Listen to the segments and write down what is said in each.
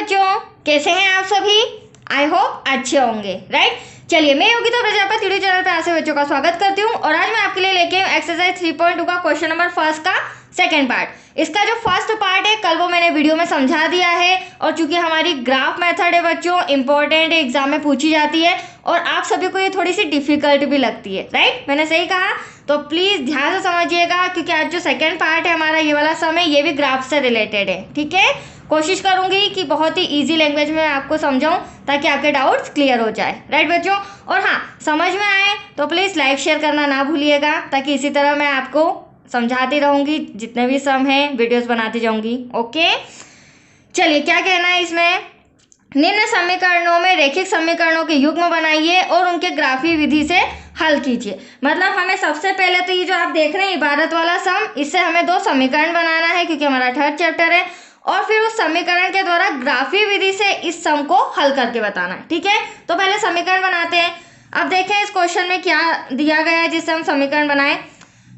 बच्चों, कैसे हैं आप सभी? आई होप अच्छे होंगे, राइट। चलिए, मैं योगिता प्रजापति यूट्यूब चैनल पे आपसे बच्चों का स्वागत करती हूँ और आज मैं आपके लिए लेके हूँ एक्सरसाइज 3.2 का क्वेश्चन नंबर फर्स्ट का सेकंड पार्ट। इसका जो फर्स्ट पार्ट है कल वो मैंने वीडियो में समझा दिया है और चूंकि हमारी ग्राफ मेथड है बच्चों, इंपॉर्टेंट एग्जाम में पूछी जाती है और आप सभी को ये थोड़ी सी डिफिकल्ट भी लगती है, राइट। मैंने सही कहा? तो प्लीज ध्यान से समझिएगा क्योंकि आज जो सेकेंड पार्ट है हमारा ये वाला समय, ये भी ग्राफ से रिलेटेड है, ठीक है। कोशिश करूंगी कि बहुत ही इजी लैंग्वेज में आपको समझाऊं ताकि आपके डाउट्स क्लियर हो जाए, राइट बच्चों। और हाँ, समझ में आए तो प्लीज़ लाइक शेयर करना ना भूलिएगा ताकि इसी तरह मैं आपको समझाती रहूंगी, जितने भी सम हैं वीडियोस बनाती जाऊंगी, ओके। चलिए, क्या कहना है इसमें? निम्न समीकरणों में रैखिक समीकरणों के युग्म बनाइए और उनके ग्राफीय विधि से हल कीजिए। मतलब हमें सबसे पहले तो ये जो आप देख रहे हैं इबारत वाला सम, इससे हमें दो समीकरण बनाना है क्योंकि हमारा थर्ड चैप्टर है और फिर उस समीकरण के द्वारा ग्राफीय विधि से इस सम को हल करके बताना है, ठीक है। तो पहले समीकरण बनाते हैं। अब देखें इस क्वेश्चन में क्या दिया गया है जिससे हम समीकरण बनाएं।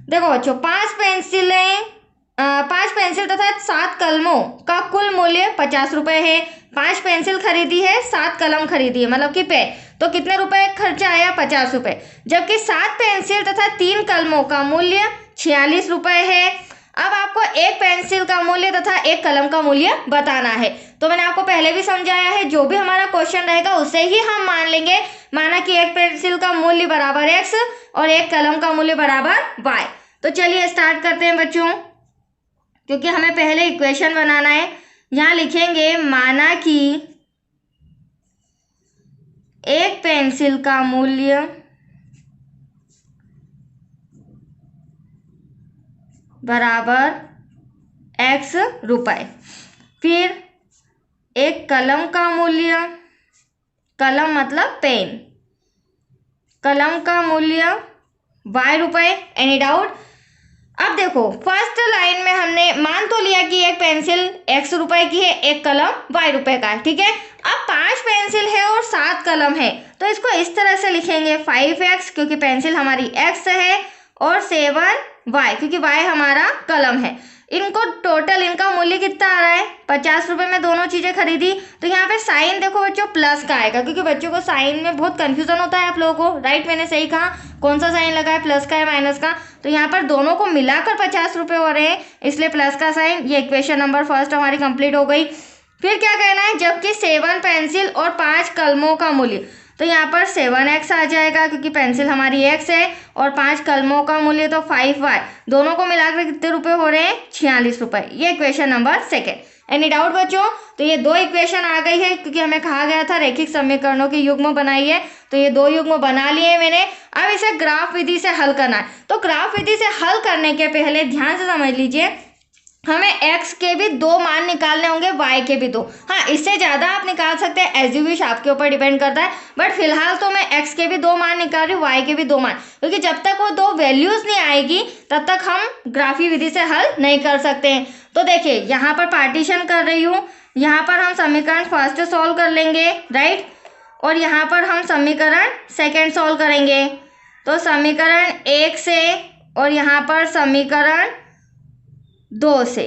देखो बच्चों, 5 पेंसिल तथा 7 कलमों का कुल मूल्य 50 रुपए है। 5 पेंसिल खरीदी है, 7 कलम खरीदी है, मतलब कि पेन। तो कितने रुपए खर्चा आया? 50 रुपए। जबकि 7 पेंसिल तथा 3 कलमों का मूल्य 46 रुपए है। अब आपको एक पेंसिल का मूल्य तथा एक कलम का मूल्य बताना है। तो मैंने आपको पहले भी समझाया है, जो भी हमारा क्वेश्चन रहेगा उसे ही हम मान लेंगे। माना कि एक पेंसिल का मूल्य बराबर x और एक कलम का मूल्य बराबर y। तो चलिए स्टार्ट करते हैं बच्चों, क्योंकि हमें पहले इक्वेशन बनाना है। यहाँ लिखेंगे माना कि एक पेंसिल का मूल्य बराबर x रुपए, फिर एक कलम का मूल्य, कलम मतलब पेन, कलम का मूल्य y रुपए। Any doubt? अब देखो, फर्स्ट लाइन में हमने मान तो लिया कि एक पेंसिल x रुपए की है, एक कलम y रुपए का है, ठीक है। अब 5 पेंसिल है और 7 कलम है, तो इसको इस तरह से लिखेंगे 5x क्योंकि पेंसिल हमारी x है और 7y क्योंकि y हमारा कलम है। इनको टोटल इनका मूल्य कितना आ रहा है? 50 रुपए में दोनों चीजें खरीदी। तो यहाँ पे साइन देखो बच्चों प्लस का आएगा क्योंकि बच्चों को साइन में बहुत कंफ्यूजन होता है आप लोगों को, राइट। मैंने सही कहा? कौन सा साइन लगा है, प्लस का है माइनस का? तो यहाँ पर दोनों को मिलाकर 50 रुपए हो रहे हैं, इसलिए प्लस का साइन। ये इक्वेशन नंबर फर्स्ट हमारी कंप्लीट हो गई। फिर क्या कहना है? जबकि 7 पेंसिल और 5 कलमों का मूल्य, तो यहाँ पर 7x आ जाएगा क्योंकि पेंसिल हमारी x है और 5 कलमों का मूल्य तो 5y, दोनों को मिलाकर कितने रुपए हो रहे हैं? 46 रुपए। ये equation number second. Any doubt बच्चों? तो ये दो इक्वेशन आ गई है क्योंकि हमें कहा गया था रैखिक समीकरणों के युग्म बनाइए, तो ये दो युग्म बना लिए मैंने। अब इसे ग्राफ विधि से हल करना है। तो ग्राफ विधि से हल करने के पहले ध्यान से समझ लीजिए, हमें x के भी दो मान निकालने होंगे, y के भी दो। हाँ, इससे ज़्यादा आप निकाल सकते हैं, एज यू विश, आपके ऊपर डिपेंड करता है। बट फिलहाल तो मैं x के भी दो मान निकाल रही हूँ, y के भी दो मान, क्योंकि जब तक वो दो वैल्यूज नहीं आएगी तब तक हम ग्राफी विधि से हल नहीं कर सकते हैं। तो देखिए, यहाँ पर पार्टीशन कर रही हूँ, यहाँ पर हम समीकरण फर्स्ट सॉल्व कर लेंगे, राइट, और यहाँ पर हम समीकरण सेकेंड सॉल्व करेंगे। तो समीकरण 1 से और यहाँ पर समीकरण 2 से,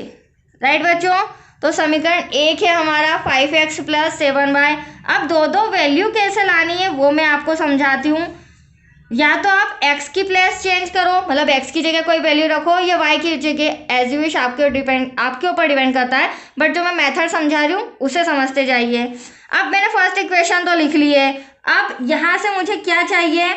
राइट बच्चों। तो समीकरण 1 है हमारा 5x प्लस 7y। अब दो दो वैल्यू कैसे लानी है वो मैं आपको समझाती हूँ। या तो आप x की प्लेस चेंज करो, मतलब x की जगह कोई वैल्यू रखो, या y की जगह, एज यू विश, आपके ऊपर डिपेंड करता है। बट जो मैं मेथड समझा रही हूँ उसे समझते जाइए। अब मैंने फर्स्ट इक्वेशन तो लिख ली है। अब यहाँ से मुझे क्या चाहिए?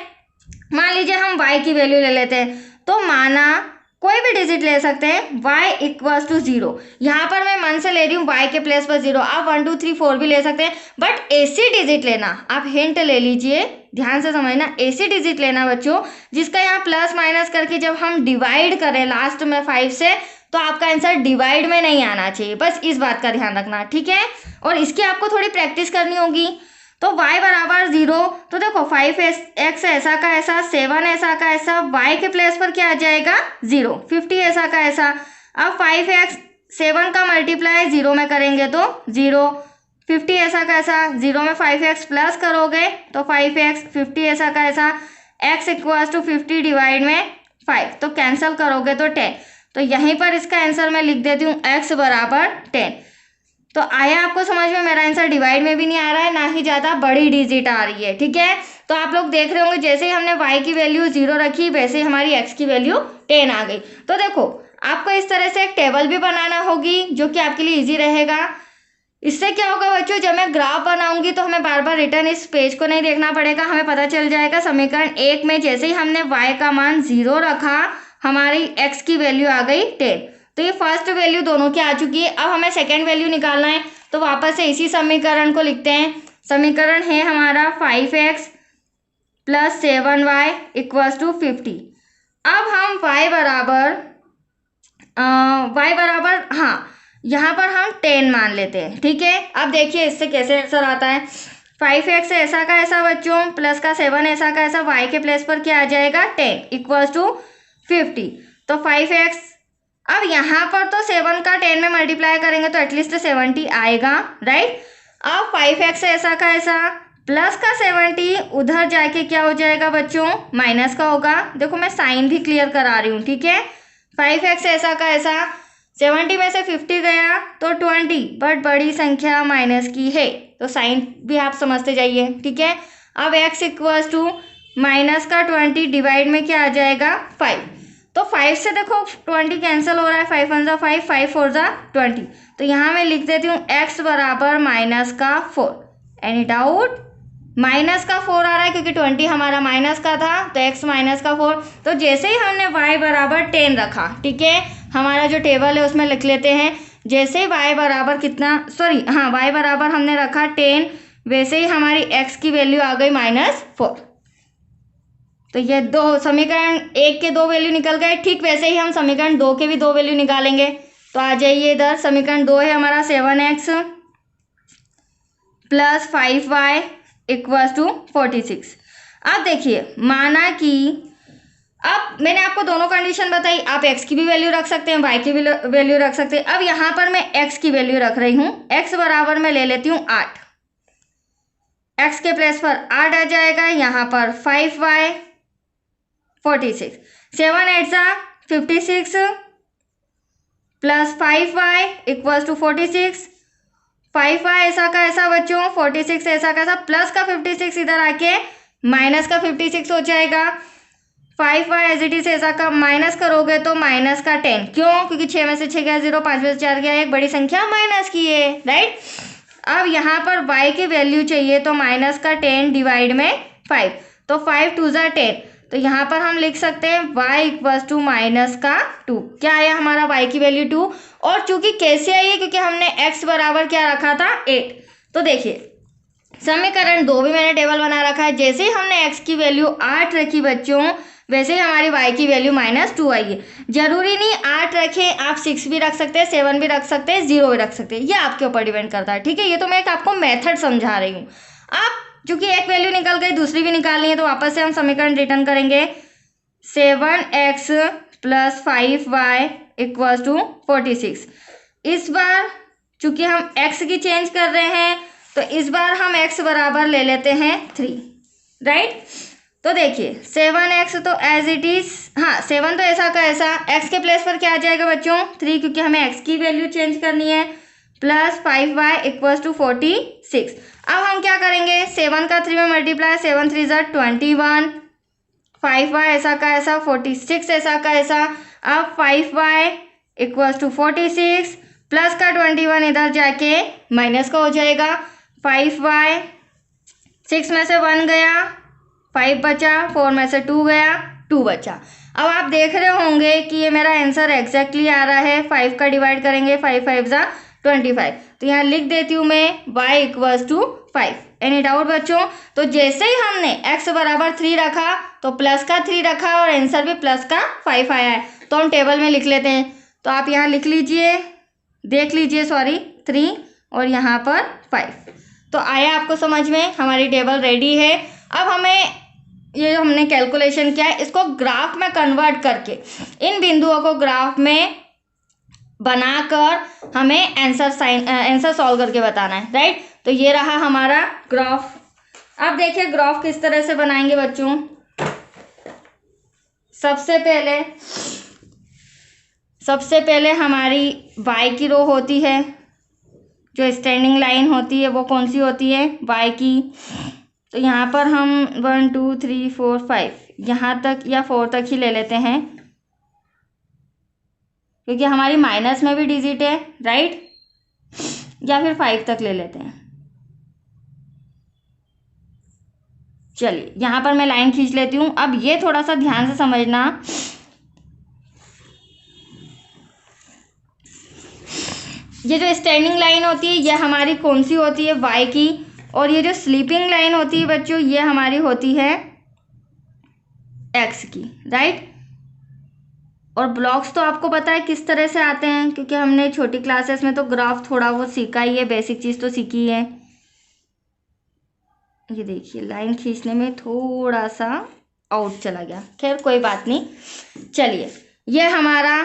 मान लीजिए हम y की वैल्यू ले लेते हैं, तो माना कोई भी डिजिट ले सकते हैं, y इक्वल्स टू 0। यहाँ पर मैं मन से ले रही हूँ y के प्लेस पर 0। आप 1 2 3 4 भी ले सकते हैं, बट ऐसी डिजिट लेना, आप हिंट ले लीजिए, ध्यान से समझना, ऐसी डिजिट लेना बच्चों जिसका यहाँ प्लस माइनस करके जब हम डिवाइड करें लास्ट में 5 से, तो आपका आंसर डिवाइड में नहीं आना चाहिए। बस इस बात का ध्यान रखना, ठीक है। और इसकी आपको थोड़ी प्रैक्टिस करनी होगी। तो y बराबर 0, तो देखो 5x ऐसा का ऐसा, 7 ऐसा का ऐसा, y के प्लेस पर क्या आ जाएगा? 0। 50 ऐसा का ऐसा। अब 5x 7 का मल्टीप्लाई 0 में करेंगे तो 0। 50 ऐसा का ऐसा, 0 में 5x प्लस करोगे तो 5x। 50 ऐसा का ऐसा, x इक्वल्स टू 50 डिवाइड में 5, तो कैंसिल करोगे तो 10। तो यहीं पर इसका आंसर मैं लिख देती हूँ x बराबर 10। तो आया आपको समझ में? मेरा आंसर डिवाइड में भी नहीं आ रहा है, ना ही ज़्यादा बड़ी डिजिट आ रही है, ठीक है। तो आप लोग देख रहे होंगे जैसे ही हमने y की वैल्यू 0 रखी वैसे ही हमारी x की वैल्यू 10 आ गई। तो देखो आपको इस तरह से एक टेबल भी बनाना होगी जो कि आपके लिए ईजी रहेगा। इससे क्या होगा बच्चों, जब मैं ग्राफ बनाऊंगी तो हमें बार बार रिटर्न इस पेज को नहीं देखना पड़ेगा, हमें पता चल जाएगा समीकरण 1 में जैसे ही हमने y का मान 0 रखा हमारी x की वैल्यू आ गई 10। तो ये फर्स्ट वैल्यू दोनों की आ चुकी है। अब हमें सेकेंड वैल्यू निकालना है, तो वापस से इसी समीकरण को लिखते हैं। समीकरण है हमारा 5x + 7y = 50। अब हम y बराबर हाँ यहाँ पर हम 10 मान लेते हैं, ठीक है। अब देखिए इससे कैसे आंसर आता है। 5x ऐसा का ऐसा बच्चों प्लस का 7 ऐसा का ऐसा, y के प्लेस पर क्या आ जाएगा 10 = 50। तो 5x, अब यहाँ पर तो 7 का 10 में मल्टीप्लाई करेंगे तो एटलीस्ट 70 आएगा, राइट। अब 5x ऐसा का ऐसा प्लस का 70 उधर जाके क्या हो जाएगा बच्चों, माइनस का होगा। देखो मैं साइन भी क्लियर करा रही हूँ, ठीक है। 5x ऐसा का ऐसा 70 में से 50 गया तो 20, बट बड़ी संख्या माइनस की है तो साइन भी आप समझते जाइए, ठीक है। अब x = माइनस का 20 डिवाइड में क्या आ जाएगा 5। तो 5 से देखो 20 कैंसिल हो रहा है, 5 1 5, 5 4 20। तो यहाँ मैं लिख देती हूँ x बराबर -4। Any doubt? -4 आ रहा है क्योंकि 20 हमारा माइनस का था, तो x -4। तो जैसे ही हमने y बराबर 10 रखा, ठीक है, हमारा जो टेबल है उसमें लिख लेते हैं। जैसे ही y बराबर कितना, सॉरी हाँ y बराबर हमने रखा 10, वैसे ही हमारी x की वैल्यू आ गई -4। तो ये दो समीकरण 1 के 2 वैल्यू निकल गए, ठीक वैसे ही हम समीकरण 2 के भी 2 वैल्यू निकालेंगे। तो आ जाइए इधर, समीकरण 2 है हमारा 7x + 5y = 46। अब देखिए माना कि अब मैंने आपको दोनों कंडीशन बताई, आप x की भी वैल्यू रख सकते हैं, y की भी वैल्यू रख सकते हैं। अब यहाँ पर मैं x की वैल्यू रख रही हूँ, x बराबर मैं ले लेती हूँ 8। x के प्लेस पर 8 आ जाएगा, यहाँ पर 5y 46, 7 8 56 + 5y = 46। 5y ऐसा का ऐसा बच्चों, 46 ऐसा का ऐसा, प्लस का 56 इधर आके माइनस का 56 हो जाएगा। 5y एज इट इज ऐसा का माइनस करोगे तो माइनस का 10, क्यों? क्योंकि 6 में से 6 गया 0, 5 में से 4 गया 1, बड़ी संख्या माइनस की है, राइट। अब यहाँ पर y की वैल्यू चाहिए तो -10 डिवाइड में 5, तो 5 2 10। तो यहाँ पर हम लिख सकते हैं y = -2। क्या आया हमारा y की वैल्यू 2। और चूंकि कैसे आई है, क्योंकि हमने x बराबर क्या रखा था 8। तो देखिए समीकरण 2 भी मैंने टेबल बना रखा है। जैसे ही हमने x की वैल्यू 8 रखी बच्चों, वैसे ही हमारी y की वैल्यू -2 आई है। जरूरी नहीं 8 रखें, आप 6 भी रख सकते हैं, 7 भी रख सकते हैं, 0 भी रख सकते हैं, ये आपके ऊपर डिपेंड करता है, ठीक है। ये तो मैं एक आपको मेथड समझा रही हूँ। आप चूंकि एक वैल्यू निकल गई, दूसरी भी निकालनी है, तो वापस से हम समीकरण रिटर्न करेंगे। 7x + 5y = 46। इस बार चूंकि हम x की चेंज कर रहे हैं, तो इस बार हम x बराबर ले लेते हैं 3, राइट। तो देखिए 7x तो एज इट इज, हाँ 7 तो ऐसा का ऐसा, x के प्लेस पर क्या आ जाएगा बच्चों 3, क्योंकि हमें x की वैल्यू चेंज करनी है, + 5y = 46। अब हम क्या करेंगे, 7 का 3 में मल्टीप्लाई, 7 3 21, 5y ऐसा का ऐसा, 46 ऐसा का ऐसा। अब 5y = 46 प्लस का 21 इधर जाके माइनस का हो जाएगा। 5y 6 में से 1 गया, 5 बचा, 4 में से 2 गया, 2 बचा। अब आप देख रहे होंगे कि ये मेरा आंसर एग्जैक्टली आ रहा है। 5 का डिवाइड करेंगे, 5 5 25। तो यहाँ लिख देती हूँ मैं y = 5। एनी डाउट बच्चों? तो जैसे ही हमने x बराबर 3 रखा तो प्लस का 3 रखा और आंसर भी प्लस का 5 आया है। तो हम टेबल में लिख लेते हैं। तो आप यहाँ लिख लीजिए, देख लीजिए, सॉरी 3 और यहाँ पर 5। तो आया आपको समझ में? हमारी टेबल रेडी है। अब हमें ये हमने कैलकुलेशन किया है, इसको ग्राफ में कन्वर्ट करके इन बिंदुओं को ग्राफ में बनाकर हमें आंसर सॉल्व करके बताना है, राइट। तो ये रहा हमारा ग्राफ। अब देखिए ग्राफ किस तरह से बनाएंगे बच्चों। सबसे पहले हमारी y की रो होती है, जो स्टैंडिंग लाइन होती है वो कौन सी होती है, y की। तो यहाँ पर हम 1 2 3 4 5 यहाँ तक या 4 तक ही ले लेते हैं, क्योंकि हमारी माइनस में भी डिजिट है, राइट। या फिर 5 तक ले लेते हैं। चलिए यहाँ पर मैं लाइन खींच लेती हूँ। अब ये थोड़ा सा ध्यान से समझना, ये जो स्टैंडिंग लाइन होती है ये हमारी कौन सी होती है, y की। और ये जो स्लीपिंग लाइन होती है बच्चों ये हमारी होती है x की, राइट। और ब्लॉक्स तो आपको पता है किस तरह से आते हैं, क्योंकि हमने छोटी क्लासेस में तो ग्राफ थोड़ा वो सीखा ही है, बेसिक चीज़ तो सीखी है। ये देखिए लाइन खींचने में थोड़ा सा आउट चला गया, खैर कोई बात नहीं। चलिए ये हमारा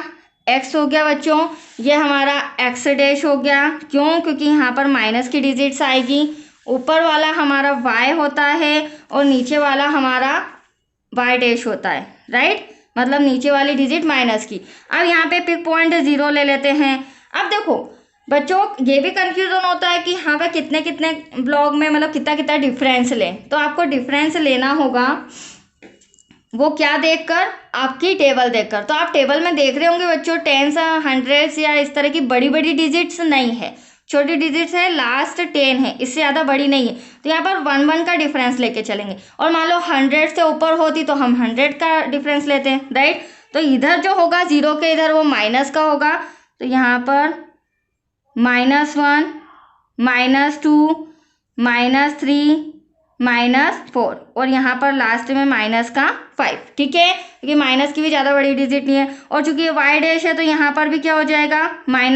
x हो गया बच्चों, ये हमारा x डैश हो गया। क्यों, क्योंकि यहाँ पर माइनस की डिजिट्स आएगी। ऊपर वाला हमारा y होता है और नीचे वाला हमारा y डैश होता है, राइट। मतलब नीचे वाली डिजिट माइनस की। अब यहाँ पे पिक पॉइंट 0 ले लेते हैं। अब देखो बच्चों ये भी कंफ्यूजन होता है कि हाँ भाई कितने कितने ब्लॉक में मतलब कितना कितना डिफरेंस लें। तो आपको डिफरेंस लेना होगा वो क्या देखकर, आपकी टेबल देखकर। तो आप टेबल में देख रहे होंगे बच्चों टेंस, हंड्रेड्स या इस तरह की बड़ी बड़ी डिजिट्स नहीं है, छोटी डिजिट्स है, लास्ट 10 है, इससे ज़्यादा बड़ी नहीं है। तो यहाँ पर 1 1 का डिफरेंस लेके चलेंगे। और मान लो 100 से ऊपर होती तो हम 100 का डिफरेंस लेते हैं, राइट। तो इधर जो होगा 0 के इधर वो माइनस का होगा। तो यहाँ पर -1 -2 -3 -4 और यहाँ पर लास्ट में -5, ठीक है, क्योंकि माइनस की भी ज़्यादा बड़ी डिजिट नहीं है। और चूंकि ये y डैश है तो यहाँ पर भी क्या हो जाएगा, -y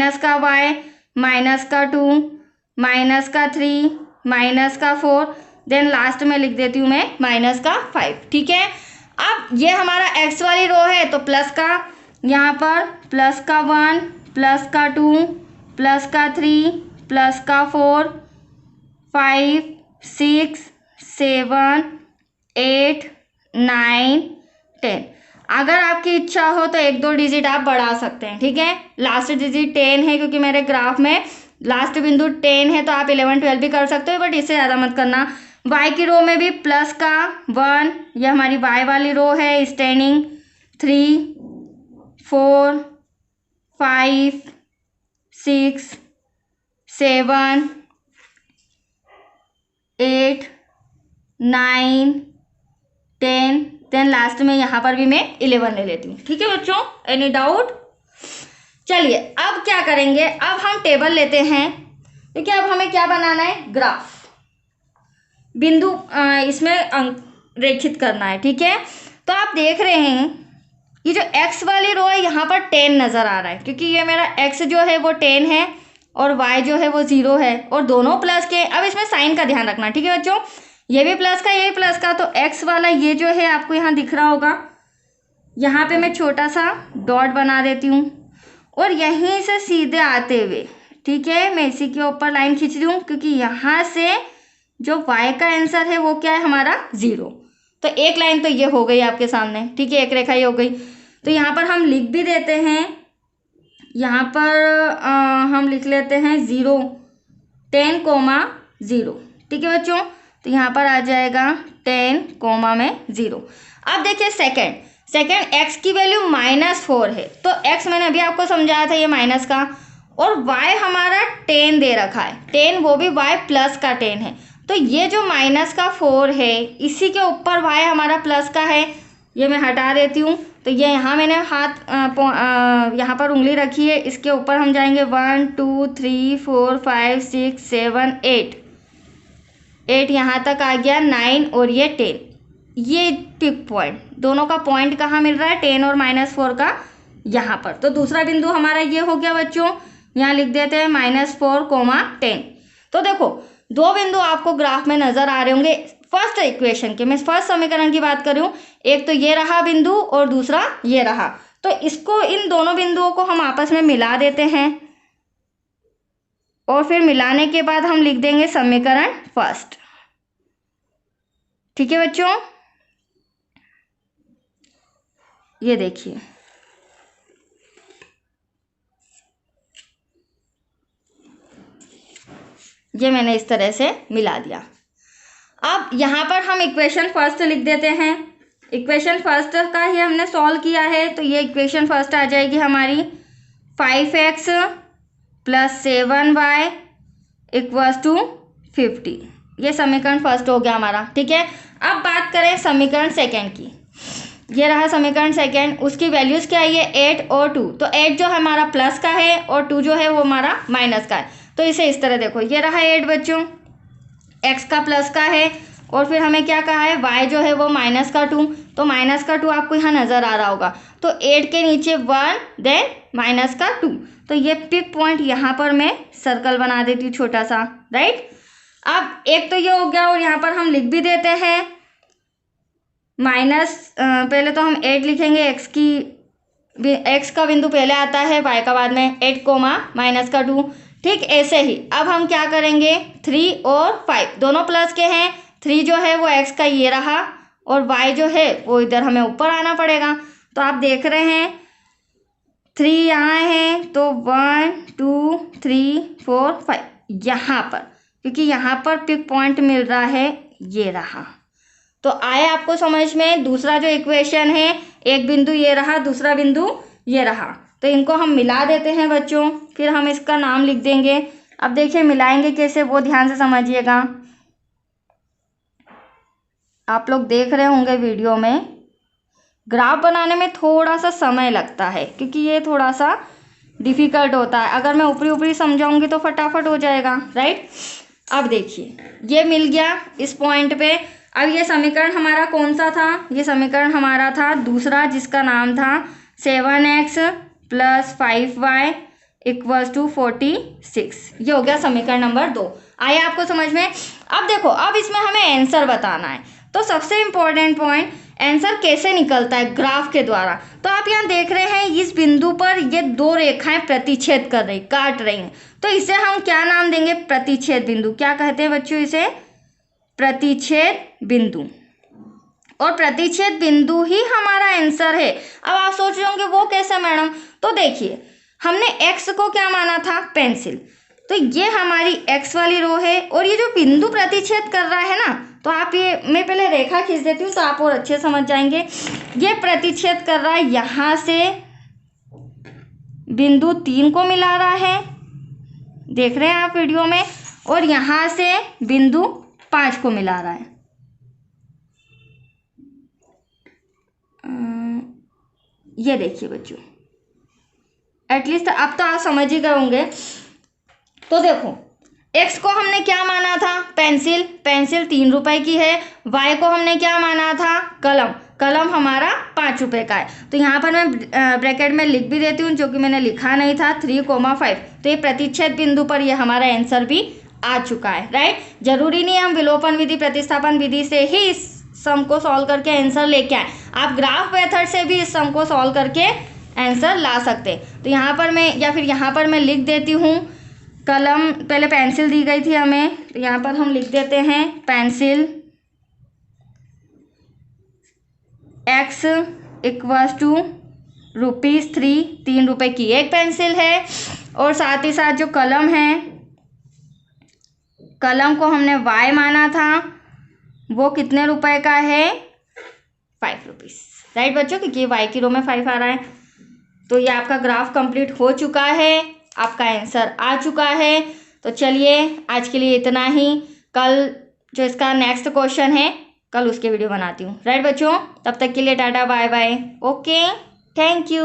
-2 -3 -4, देन लास्ट में लिख देती हूँ मैं -5, ठीक है। अब ये हमारा x वाली रो है तो प्लस का, यहाँ पर +1 +2 +3 +4 5 6 7 8 9 10। अगर आपकी इच्छा हो तो 1 2 डिजिट आप बढ़ा सकते हैं, ठीक है। लास्ट डिजिट 10 है क्योंकि मेरे ग्राफ में लास्ट बिंदु 10 है, तो आप 11 12 भी कर सकते हो, बट इससे ज़्यादा मत करना। y की रो में भी प्लस का 1, यह हमारी y वाली रो है स्टैंडिंग। 3 4 5 6 7 8 9 10, देन लास्ट में यहाँ पर भी मैं 11 ले लेती हूँ, ठीक है बच्चों। Any doubt? चलिए अब क्या करेंगे, अब हम टेबल लेते हैं, क्योंकि अब हमें क्या बनाना है, ग्राफ, बिंदु इसमें अंक रेखित करना है, ठीक है। तो आप देख रहे हैं ये जो x वाली रो है यहाँ पर 10 नज़र आ रहा है, क्योंकि ये मेरा x जो है वो 10 है और y जो है वो 0 है और दोनों प्लस के। अब इसमें साइन का ध्यान रखना, ठीक है बच्चों, ये भी प्लस का ये भी प्लस का। तो x वाला ये जो है आपको यहाँ दिख रहा होगा, यहाँ पे मैं छोटा सा डॉट बना देती हूँ और यहीं से सीधे आते हुए, ठीक है, मैं इसी के ऊपर लाइन खींच रही हूँ, क्योंकि यहाँ से जो y का आंसर है वो क्या है हमारा 0। तो एक लाइन तो ये हो गई आपके सामने, ठीक है, एक रेखा ये हो गई। तो यहाँ पर हम लिख भी देते हैं, यहाँ पर हम लिख लेते हैं 0 10 0, ठीक है बच्चों। तो यहाँ पर आ जाएगा 10 में 0। अब देखिए सेकेंड x की वैल्यू -4 है, तो x मैंने अभी आपको समझाया था ये माइनस का, और y हमारा 10 दे रखा है, 10 वो भी y प्लस का 10 है। तो ये जो -4 है इसी के ऊपर y हमारा प्लस का है, ये मैं हटा देती हूँ। तो ये यहाँ मैंने हाथ यहाँ पर उंगली रखी है, इसके ऊपर हम जाएंगे 1 2 3 4 5 6 7 8 यहाँ तक आ गया 9 और ये 10। ये पिक पॉइंट, दोनों का पॉइंट कहाँ मिल रहा है, 10 और -4 का यहाँ पर। तो दूसरा बिंदु हमारा ये हो गया बच्चों, यहाँ लिख देते हैं -4 10। तो देखो दो बिंदु आपको ग्राफ में नजर आ रहे होंगे फर्स्ट इक्वेशन के, मैं फर्स्ट समीकरण की बात कर रही हूँ। एक तो ये रहा बिंदु और दूसरा ये रहा, तो इसको इन दोनों बिंदुओं को हम आपस में मिला देते हैं और फिर मिलाने के बाद हम लिख देंगे समीकरण फर्स्ट, ठीक है बच्चों। ये देखिए ये मैंने इस तरह से मिला दिया। अब यहाँ पर हम इक्वेशन फर्स्ट लिख देते हैं। इक्वेशन फर्स्ट का ही हमने सॉल्व किया है, तो ये इक्वेशन फर्स्ट आ जाएगी हमारी 5x + 7y = 50। ये समीकरण फर्स्ट हो गया हमारा, ठीक है। अब बात करें समीकरण सेकेंड की। ये रहा समीकरण सेकेंड, उसकी वैल्यूज क्या है, 8 और 2। तो 8 जो हमारा प्लस का है और 2 जो है वो हमारा माइनस का है। तो इसे इस तरह देखो, ये रहा 8 बच्चों, x का प्लस का है, और फिर हमें क्या कहा है, y जो है वो माइनस का 2। तो माइनस का 2 आपको यहाँ नज़र आ रहा होगा। तो 8 के नीचे 1 देन माइनस का 2। तो ये पिक पॉइंट यहाँ पर मैं सर्कल बना देती हूँ छोटा सा, राइट। अब एक तो ये हो गया, और यहाँ पर हम लिख भी देते हैं पहले तो हम 8 लिखेंगे, x का बिंदु पहले आता है, y का बाद में, 8 माइनस का 2। ठीक ऐसे ही अब हम क्या करेंगे, 3 और 5 दोनों प्लस के हैं। 3 जो है वो x का ये रहा, और y जो है वो इधर हमें ऊपर आना पड़ेगा। तो आप देख रहे हैं 3 यहाँ है, तो 1 2 3 4 5 यहाँ पर, क्योंकि यहाँ पर पिक पॉइंट मिल रहा है, ये रहा। तो आए आपको समझ में। दूसरा जो इक्वेशन है, एक बिंदु ये रहा, दूसरा बिंदु ये रहा, तो इनको हम मिला देते हैं बच्चों, फिर हम इसका नाम लिख देंगे। अब देखिए मिलाएंगे कैसे, वो ध्यान से समझिएगा। आप लोग देख रहे होंगे वीडियो में, ग्राफ बनाने में थोड़ा सा समय लगता है, क्योंकि ये थोड़ा सा डिफ़िकल्ट होता है। अगर मैं ऊपरी ऊपरी समझाऊंगी तो फटाफट हो जाएगा, राइट। अब देखिए ये मिल गया इस पॉइंट पे। अब ये समीकरण हमारा कौन सा था, ये समीकरण हमारा था दूसरा, जिसका नाम था 7x + 5y = 46। ये हो गया समीकरण नंबर 2। आया आपको समझ में। अब देखो, अब इसमें हमें आंसर बताना है। तो सबसे इम्पोर्टेंट पॉइंट, आंसर कैसे निकलता है, ग्राफ के द्वारा। तो आप यहाँ देख रहे हैं इस बिंदु पर ये 2 रेखाएं प्रतिच्छेद कर रही, काट रही हैं। तो इसे हम क्या नाम देंगे, प्रतिच्छेद बिंदु। क्या कहते हैं बच्चों इसे, प्रतिच्छेद बिंदु। और प्रतिच्छेद बिंदु ही हमारा आंसर है। अब आप सोच रहे होंगे वो कैसे मैडम। तो देखिए हमने x को क्या माना था, पेंसिल। तो ये हमारी x वाली रो है, और ये जो बिंदु प्रतिच्छेद कर रहा है ना, तो आप ये, मैं पहले रेखा खींच देती हूँ तो आप और अच्छे समझ जाएंगे। ये प्रतिच्छेद कर रहा है, यहाँ से बिंदु 3 को मिला रहा है, देख रहे हैं आप वीडियो में, और यहाँ से बिंदु 5 को मिला रहा है। ये देखिए बच्चों, एटलीस्ट अब तो आप समझ ही गए होंगे। तो देखो x को हमने क्या माना था, पेंसिल। पेंसिल 3 रुपए की है। y को हमने क्या माना था, कलम। कलम हमारा 5 रुपए का है। तो यहाँ पर मैं ब्रैकेट में लिख भी देती हूँ, जो कि मैंने लिखा नहीं था, 3,5। तो ये प्रतिच्छेद बिंदु पर ये हमारा आंसर भी आ चुका है, राइट। जरूरी नहीं है हम विलोपन विधि, प्रतिस्थापन विधि से ही इस सम को सॉल्व करके आंसर लेके आए। आप ग्राफ मेथड से भी इस सम को सॉल्व करके आंसर ला सकते। तो यहाँ पर मैं, या फिर यहाँ पर मैं लिख देती हूँ, कलम, पहले पेंसिल दी गई थी हमें, तो यहाँ पर हम लिख देते हैं पेंसिल x = ₹3। 3 रुपए की एक पेंसिल है। और साथ ही साथ जो कलम है, कलम को हमने y माना था, वो कितने रुपए का है, 5 रुपीज़, राइट बच्चों, क्योंकि y की रो में 5 आ रहा है। तो ये आपका ग्राफ कंप्लीट हो चुका है, आपका आंसर आ चुका है। तो चलिए आज के लिए इतना ही। कल जो इसका नेक्स्ट क्वेश्चन है, कल उसके वीडियो बनाती हूँ, राइट बच्चों। तब तक के लिए tata bye bye, okay, thank you.